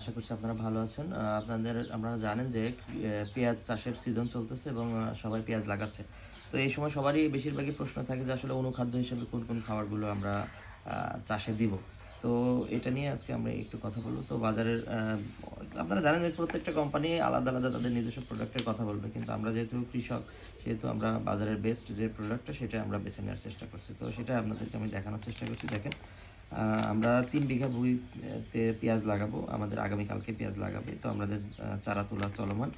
আশা করছি আপনারা ভালো আছেন। আপনারা জানেন যে পেঁয়াজ চাষের সিজন চলতেছে এবং সবাই পেঁয়াজ লাগাচ্ছে। তো এই সময় সবারই বেশিরভাগই প্রশ্ন থাকে যে আসলে অনুখাদ্য হিসেবে কোন খাবারগুলো আমরা চাষে দিব। তো এটা নিয়ে আজকে আমরা একটু কথা বলব। তো বাজারের আপনারা জানেন যে প্রত্যেকটা কোম্পানি আলাদা তাদের নিজস্ব প্রোডাক্টের কথা বলবে। কিন্তু আমরা যেহেতু কৃষক, সেহেতু আমরা বাজারের বেস্ট যে প্রোডাক্টটা সেটা আমরা বেছে নেওয়ার চেষ্টা করছি। তো সেটা আপনাদেরকে আমি দেখানোর চেষ্টা করছি। দেখেন, আমরা ৩ বিঘা ভূমিতে পেঁয়াজ লাগাবো। আমাদের আগামীকালকে পেঁয়াজ লাগাবে। তো আমাদের চারা তোলা চলমান।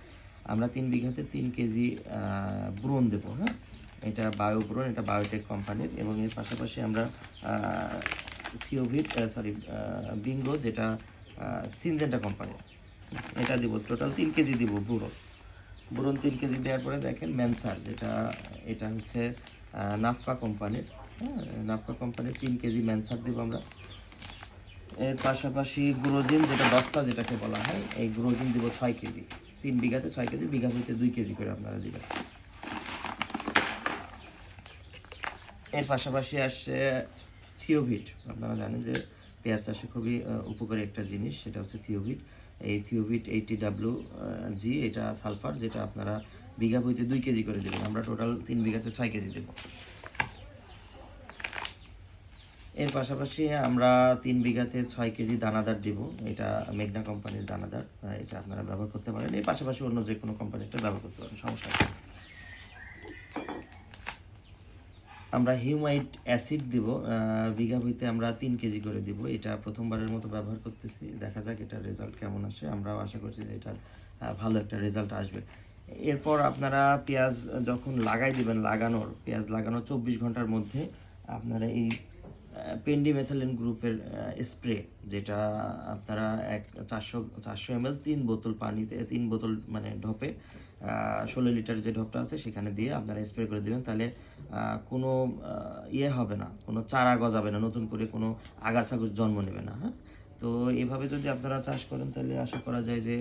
আমরা ৩ বিঘাতে ৩ কেজি ব্রোন দেবো, হ্যাঁ? এটা বায়ো ব্রোন, এটা বায়োটেক কোম্পানির। এবং এর পাশাপাশি আমরা বিঙ্গো, যেটা সিনজেন্টা কোম্পানির, এটা দিব। টোটাল ৩ কেজি দিব ব্রোন ৩ কেজি দেওয়ার পরে দেখেন ম্যানসার, এটা হচ্ছে নাফকা কোম্পানির, হ্যাঁ? নাফকা কোম্পানির ৩ কেজি ম্যানসার দিব আমরা। এর পাশাপাশি গ্রোজিন, যেটা দস্তা যেটাকে বলা হয়, এই গ্রোজিন দিব ৬ কেজি। ৩ বিঘাতে ৬ কেজি, বিঘা প্রতি ২ কেজি করে আপনারা দিবেন। এর পাশাপাশি আসছে থিওভিট। আপনারা জানেন যে পেঁয়াজ চাষে খুবই উপকারী একটা জিনিস, সেটা হচ্ছে থিওভিট। এই থিওভিট 80WG, এটা সালফার, যেটা আপনারা বিঘা প্রতি 2 কেজি করে দেবেন। আমরা টোটাল 3 বিঘাতে 6 কেজি দেব। এর পাশাপাশি আমরা 3 বিঘাতে 6 কেজি দানাদার দিব। এটা মেঘনা কোম্পানির দানাদার, এটা আপনারা ব্যবহার করতে পারেন। এর পাশাপাশি অন্য যে কোনো কোম্পানিটা ব্যবহার করতে পারেন, সমস্যা নেই। আমরা হিউমাইট অ্যাসিড দিব, বিঘা হইতে আমরা 3 কেজি করে দিব। এটা প্রথমবারের মতো ব্যবহার করতেছি, দেখা যাক এটার রেজাল্ট কেমন আসে। আমরাও আশা করছি যে এটার ভালো একটা রেজাল্ট আসবে। এরপর আপনারা পেঁয়াজ যখন পেঁয়াজ লাগানোর 24 ঘন্টার মধ্যে আপনারা এই পেন্ডিমেথালিন গ্রুপের স্প্রে, যেটা আপনারা 400 ml 3 বোতল পানিতে, 3 বোতল মানে ঢপে 16 লিটার যে ঢপটা আছে সেখানে দিয়ে আপনারা স্প্রে করে দেবেন। তাহলে কোনো হবে না, কোনো চারা গজাবে না, নতুন করে কোনো আগাছা জন্ম নেবে না, হ্যাঁ? তো এইভাবে যদি আপনারা চাষ করেন তাহলে আশা করা যায় যে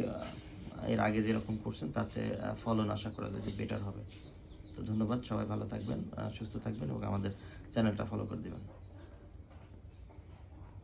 এর আগে যেরকম করছেন তার চেয়ে ফলন আশা করা যায় যে বেটার হবে। তো ধন্যবাদ, সবাই ভালো থাকবেন, সুস্থ থাকবেন এবং আমাদের চ্যানেলটা ফলো করে দেবেন।